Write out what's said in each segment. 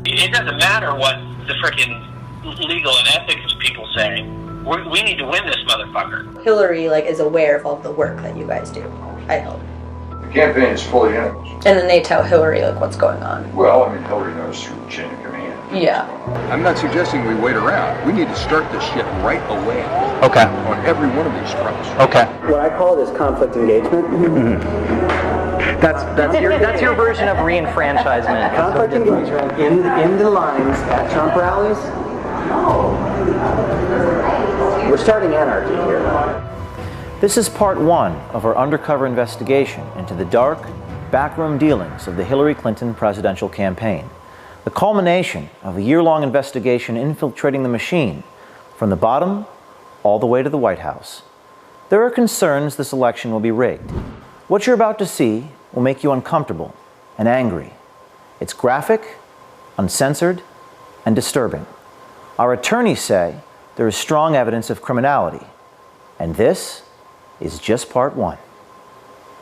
It doesn't matter what the frickin' legal and ethics people say. We need to win this motherfucker. Hillary is aware of all the work that you guys do, I hope. The campaign is fully enemies. And then they tell Hillary what's going on. Well, I mean, Hillary knows through the chain of command. Yeah. I'm not suggesting we wait around. We need to start this shit right away. Okay. On every one of these fronts. Okay. What I call is conflict engagement. That's your version of reenfranchisement. Conflict engagement in the lines at Trump rallies. We're starting anarchy here. This is part one of our undercover investigation into the dark, backroom dealings of the Hillary Clinton presidential campaign. The culmination of a year-long investigation infiltrating the machine from the bottom all the way to the White House. There are concerns this election will be rigged. What you're about to see will make you uncomfortable and angry. It's graphic, uncensored, and disturbing. Our attorneys say there is strong evidence of criminality, and this is just part one.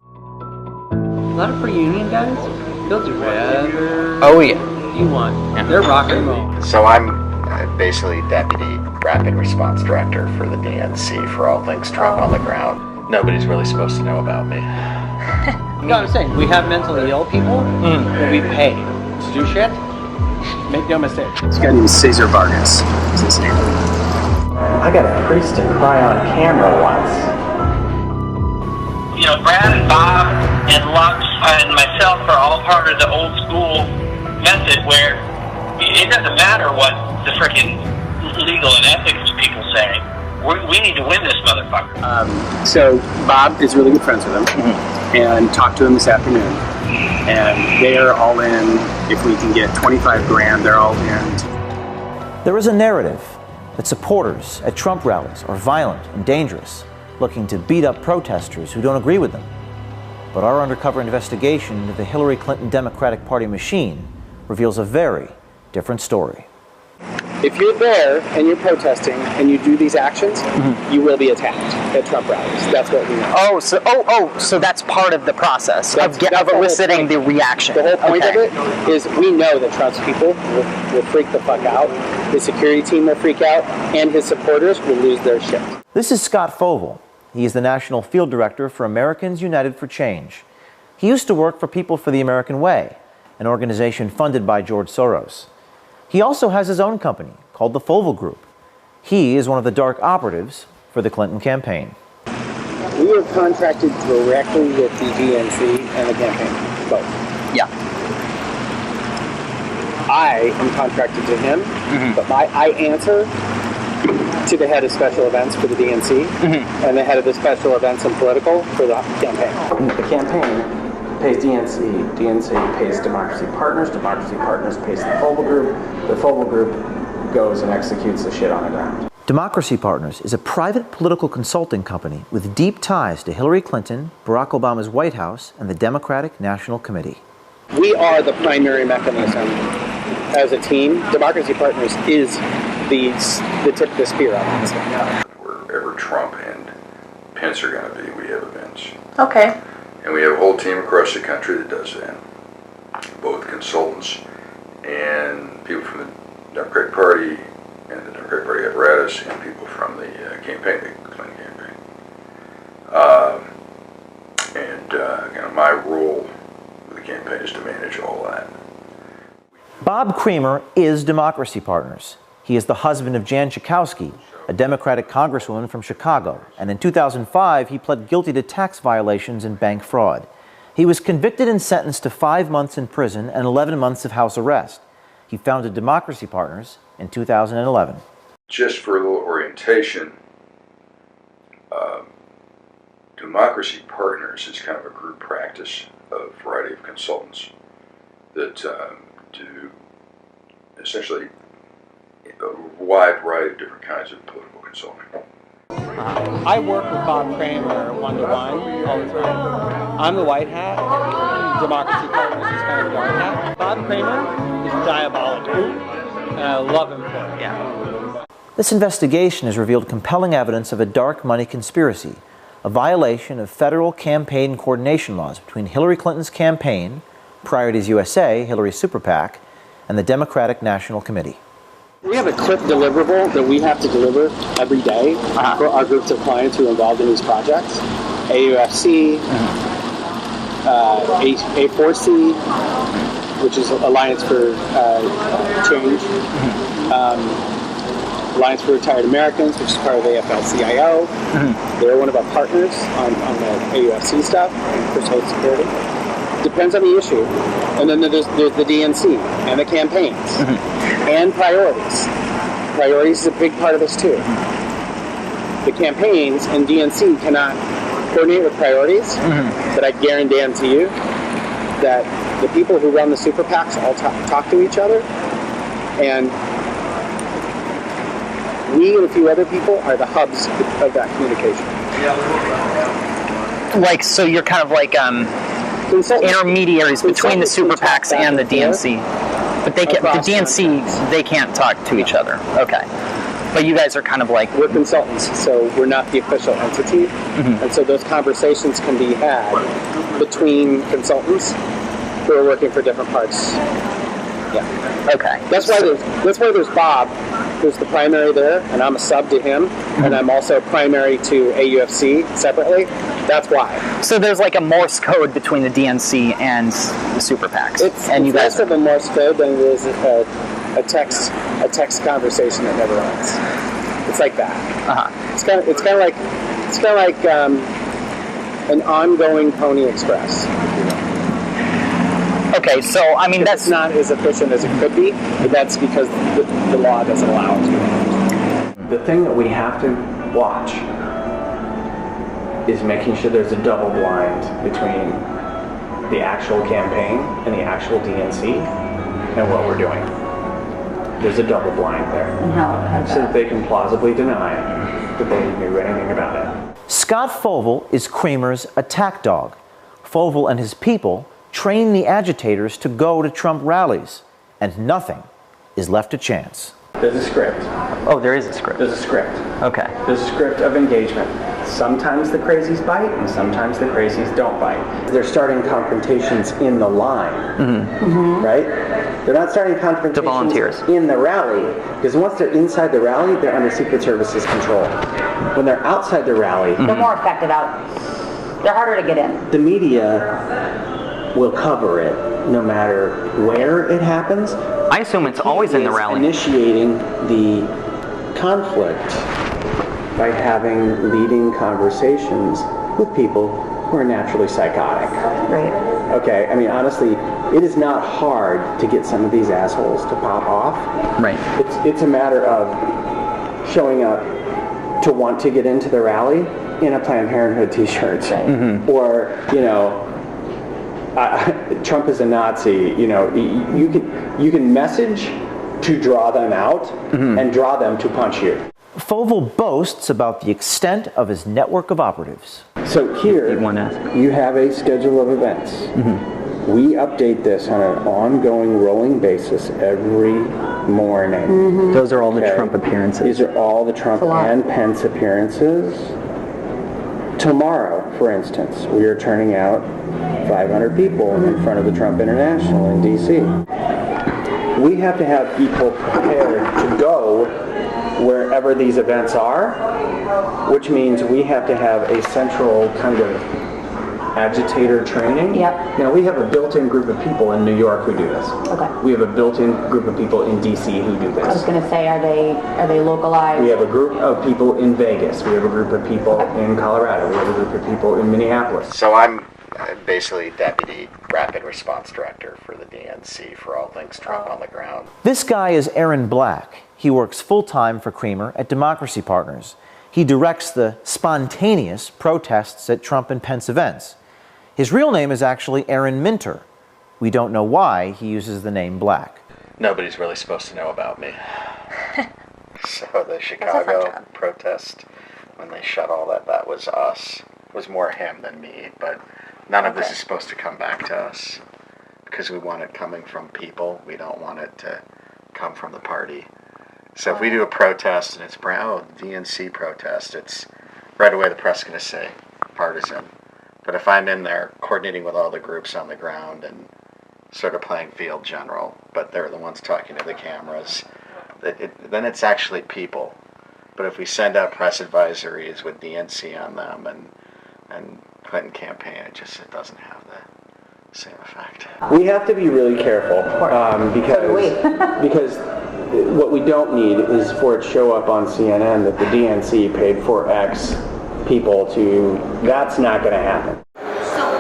A lot of free union guys? They'll do whatever Oh yeah. you want. Yeah. They're rock and roll. So I'm basically Deputy Rapid Response Director for the DNC for all things Trump on the ground. Nobody's really supposed to know about me. You know what I'm saying? We have mentally ill people that we pay to do shit. Make no mistake. This guy named Cesar Vargas is his name. I got a priest to cry on camera once. You know, Brad and Bob and Lux and myself are all part of the old school method where it doesn't matter what the frickin' legal and ethics people say. We need to win this motherfucker. So Bob is really good friends with him, and talked to him this afternoon. And they are all in. If we can get 25 grand, they're all in. There is a narrative that supporters at Trump rallies are violent and dangerous, looking to beat up protesters who don't agree with them. But our undercover investigation into the Hillary Clinton Democratic Party machine reveals a very different story. If you're there and you're protesting and you do these actions, you will be attacked at Trump rallies. That's what we know. So that's part of the process That's the eliciting whole the reaction. The whole point of it is we know that Trump's people will freak the fuck out. His security team will freak out, and his supporters will lose their shit. This is Scott Fovel. He is the National Field Director for Americans United for Change. He used to work for People for the American Way, an organization funded by George Soros. He also has his own company called the Fovel Group. He is one of the dark operatives for the Clinton campaign. We are contracted directly with the DNC and the campaign, both. Yeah. I am contracted to him, but I answer to the head of special events for the DNC and the head of the special events and political for the campaign. The campaign pays DNC, DNC pays Democracy Partners pays the Fovel Group, the Fovel Group goes and executes the shit on the ground. Democracy Partners is a private political consulting company with deep ties to Hillary Clinton, Barack Obama's White House, and the Democratic National Committee. We are the primary mechanism as a team. Democracy Partners is the tip of the spear on this. Wherever Trump and Pence are going to be, we have events. Okay. And we have a whole team across the country that does that. Both consultants and people from the Democratic Party and the Democratic Party apparatus and people from the campaign, the Clinton campaign. My role with the campaign is to manage all that. Bob Creamer is Democracy Partners. He is the husband of Jan Schakowsky, a Democratic congresswoman from Chicago, and in 2005 he pled guilty to tax violations and bank fraud. He was convicted and sentenced to 5 months in prison and 11 months of house arrest. He founded Democracy Partners in 2011. Just for a little orientation, Democracy Partners is kind of a group practice of a variety of consultants that do essentially a wide variety of different kinds of political consulting. I work with Bob Kramer one-to-one all the time. I'm the white hat. Democracy Partners is kind of the dark hat. Bob Kramer is diabolical, and I love him for it. Yeah. This investigation has revealed compelling evidence of a dark money conspiracy, a violation of federal campaign coordination laws between Hillary Clinton's campaign, Priorities USA, Hillary's super PAC, and the Democratic National Committee. We have a quick deliverable that we have to deliver every day for our groups of clients who are involved in these projects. AUFC, A4C, which is Alliance for Change, Alliance for Retired Americans, which is part of AFL-CIO. They're one of our partners on the AUFC stuff, for Social Security. Depends on the issue. And then there's the DNC and the campaigns and priorities. Priorities is a big part of this too. The campaigns and DNC cannot coordinate with priorities, but I guarantee you that the people who run the super PACs all talk to each other, and we and a few other people are the hubs of that communication. Like, so you're kind of like intermediaries between the super PACs and the DNC. But the DNC, they can't talk to each other. Okay. But you guys are kind of like... We're consultants, so we're not the official entity. And so those conversations can be had between consultants who are working for different parts. Yeah. Okay. That's why there's Bob, who's the primary there, and I'm a sub to him, and I'm also primary to AUFC separately. That's why. So there's like a Morse code between the DNC and the super PACs. It's less of a Morse code than it is a text conversation that never ends. It's like that. It's kind of like an ongoing Pony Express. Okay, so I mean that's not as efficient as it could be, but that's because the law doesn't allow it to. The thing that we have to watch is making sure there's a double blind between the actual campaign and the actual DNC and what we're doing. There's a double blind there. So that they can plausibly deny that they knew anything about it. Scott Fovel is Kramer's attack dog. Fovel and his people train the agitators to go to Trump rallies, and nothing is left to chance. There's a script. Oh, there is a script. There's a script. Okay. There's a script of engagement. Sometimes the crazies bite, and sometimes the crazies don't bite. They're starting confrontations in the line, right? They're not starting confrontations to volunteers in the rally, because once they're inside the rally, they're under Secret Service's control. When they're outside the rally, they're more effective out. They're harder to get in. The media will cover it no matter where it happens. I assume it's always in the rally. Initiating the conflict by having leading conversations with people who are naturally psychotic. Right. Okay, I mean, honestly, it is not hard to get some of these assholes to pop off. Right. It's a matter of showing up to want to get into the rally in a Planned Parenthood t-shirt. Or, Trump is a Nazi, you can message to draw them out and draw them to punch you. Fovel boasts about the extent of his network of operatives. So here, you have a schedule of events. We update this on an ongoing, rolling basis every morning. Those are all the Trump appearances. These are all the Trump and Pence appearances. Tomorrow, for instance, we are turning out 500 people in front of the Trump International in D.C. We have to have people prepared to go wherever these events are, which means we have to have a central kind of agitator training. Yep. Now, we have a built-in group of people in New York who do this. Okay. We have a built-in group of people in D.C. who do this. I was going to say, are they localized? We have a group of people in Vegas. We have a group of people in Colorado. We have a group of people in Minneapolis. So I'm basically Deputy Rapid Response Director for the DNC for all things Trump on the ground. This guy is Aaron Black. He works full-time for Kramer at Democracy Partners. He directs the spontaneous protests at Trump and Pence events. His real name is actually Aaron Minter. We don't know why he uses the name Black. Nobody's really supposed to know about me. So the Chicago protest, when they shut all that was us. It was more him than me, but none of this is supposed to come back to us because we want it coming from people. We don't want it to come from the party. So if we do a protest and it's DNC protest, it's right away the press is going to say partisan. But if I'm in there coordinating with all the groups on the ground and sort of playing field general, but they're the ones talking to the cameras. Then it's actually people. But if we send out press advisories with DNC on them and Clinton campaign, it doesn't have the same effect. We have to be really careful because what we don't need is for it to show up on CNN that the DNC paid for X people to. That's not going to happen. So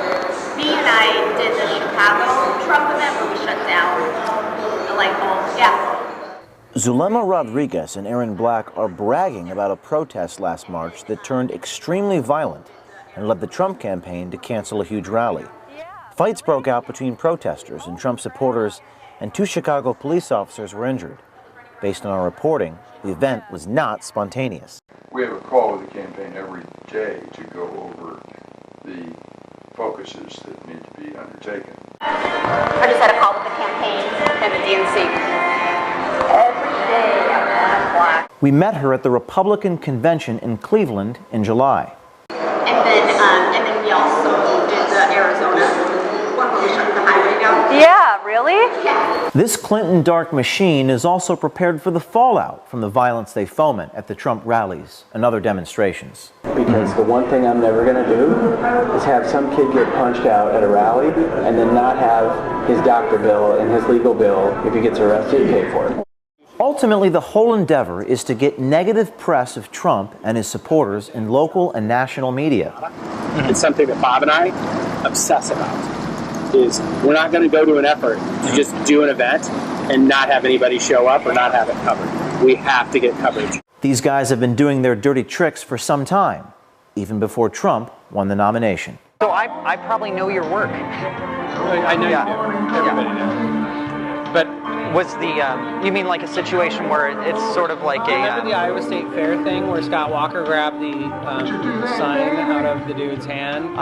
me and I did the Chicago Trump event where we shut down the light bulbs. Yeah. Zulema Rodriguez and Aaron Black are bragging about a protest last March that turned extremely violent and led the Trump campaign to cancel a huge rally. Fights broke out between protesters and Trump supporters, and 2 Chicago police officers were injured. Based on our reporting, the event was not spontaneous. We have a call with the campaign every day to go over the focuses that need to be undertaken. I just had a call with the campaign and the DNC. Every day at 1 o'clock. We met her at the Republican convention in Cleveland in July. And then we also did the Arizona one where we shut the highway down. Yeah, really? Yeah. This Clinton dark machine is also prepared for the fallout from the violence they foment at the Trump rallies and other demonstrations. Because the one thing I'm never going to do is have some kid get punched out at a rally and then not have his doctor bill and his legal bill, if he gets arrested, pay for it. Ultimately, the whole endeavor is to get negative press of Trump and his supporters in local and national media. It's something that Bob and I obsess about, is we're not going to go to an effort to just do an event and not have anybody show up or not have it covered. We have to get coverage. These guys have been doing their dirty tricks for some time, even before Trump won the nomination. So I probably know your work. I know you do. Everybody knows. But was the, you mean like a situation where it's sort of like remember the Iowa State Fair thing where Scott Walker grabbed the sign out of the dude's hand?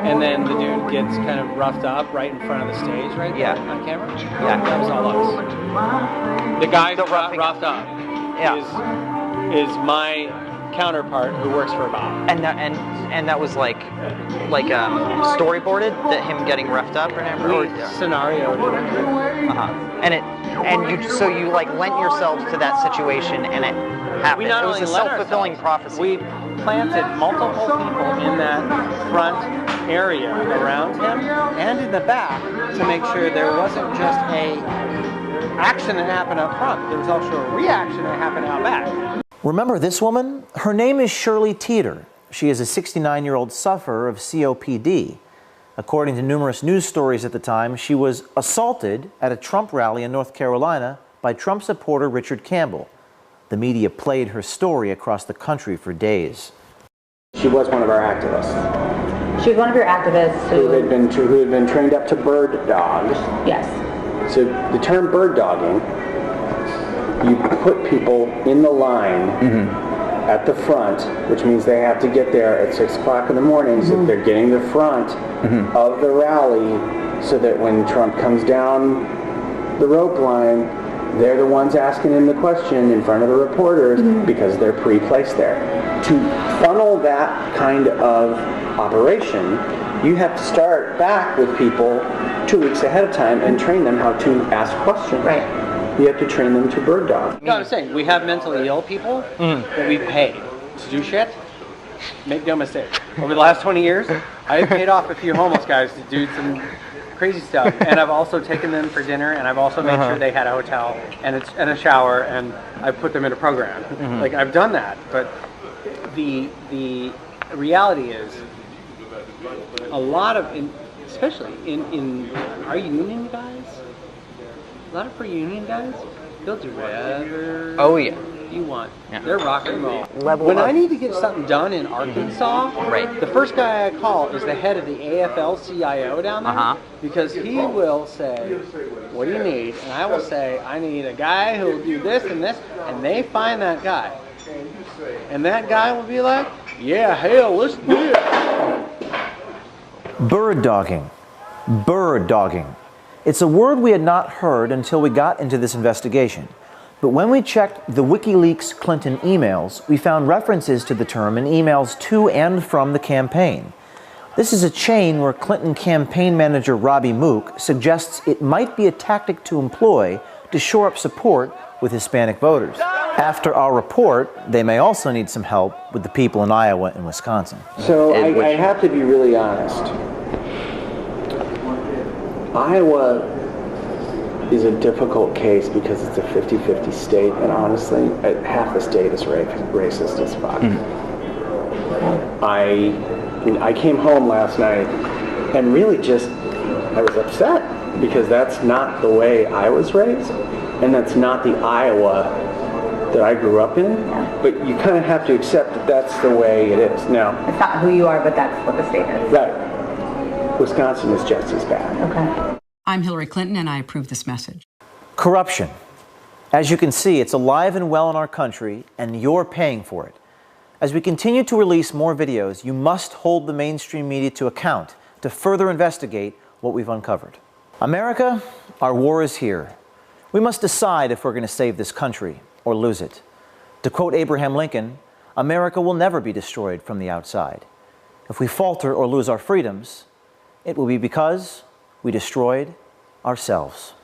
And then the dude gets kind of roughed up right in front of the stage right there on camera? Yeah. That was all us. The guy who got roughed up is my counterpart who works for Bob. And that was like storyboarded, that him getting roughed up or whatever. Scenarioed it. So you like lent yourselves to that situation and it happened. It was a self-fulfilling prophecy. We planted multiple people in that front area around him and in the back to make sure there wasn't just a action that happened up front. There was also a reaction that happened out back. Remember this woman? Her name is Shirley Teeter. She is a 69-year-old sufferer of COPD. According to numerous news stories at the time, she was assaulted at a Trump rally in North Carolina by Trump supporter Richard Campbell. The media played her story across the country for days. She was one of our activists. She was one of your activists who had been trained up to bird dogs. Yes. So the term bird dogging, you put people in the line at the front, which means they have to get there at 6 o'clock in the morning, so they're getting the front of the rally, so that when Trump comes down the rope line, they're the ones asking him the question in front of the reporters because they're pre-placed there. To funnel that kind of operation, you have to start back with people 2 weeks ahead of time and train them how to ask questions. Right. You have to train them to bird dog. No, I'm saying, we have mentally ill people that we pay to do shit. Make no mistake. Over the last 20 years, I've paid off a few homeless guys to do some crazy stuff, and I've also taken them for dinner, and I've also made sure they had a hotel and a shower, and I put them in a program. Like, I've done that, but the reality is, a lot of, especially in our union guys, a lot of pre-union guys, they'll do whatever you want. Yeah. They're rock and roll. When I need to get something done in Arkansas, the first guy I call is the head of the AFL-CIO down there, because he will say, what do you need? And I will say, I need a guy who will do this and this, and they find that guy. And that guy will be like, yeah, hell, let's do it. Bird dogging. Bird dogging. It's a word we had not heard until we got into this investigation. But when we checked the WikiLeaks Clinton emails, we found references to the term in emails to and from the campaign. This is a chain where Clinton campaign manager Robbie Mook suggests it might be a tactic to employ to shore up support with Hispanic voters. After our report, they may also need some help with the people in Iowa and Wisconsin. So I have to be really honest. Iowa is a difficult case because it's a 50-50 state, and honestly, half the state is racist as fuck. I came home last night and really I was upset because that's not the way I was raised, and that's not the Iowa that I grew up in. But you kind of have to accept that that's the way it is. Now, It's not who you are, but that's what the state is. right, Wisconsin is just as bad. Okay. I'm Hillary Clinton, and I approve this message. Corruption. As you can see, it's alive and well in our country, and you're paying for it. As we continue to release more videos, you must hold the mainstream media to account to further investigate what we've uncovered. America, our war is here. We must decide if we're going to save this country or lose it. To quote Abraham Lincoln, America will never be destroyed from the outside. If we falter or lose our freedoms, it will be because we destroyed ourselves.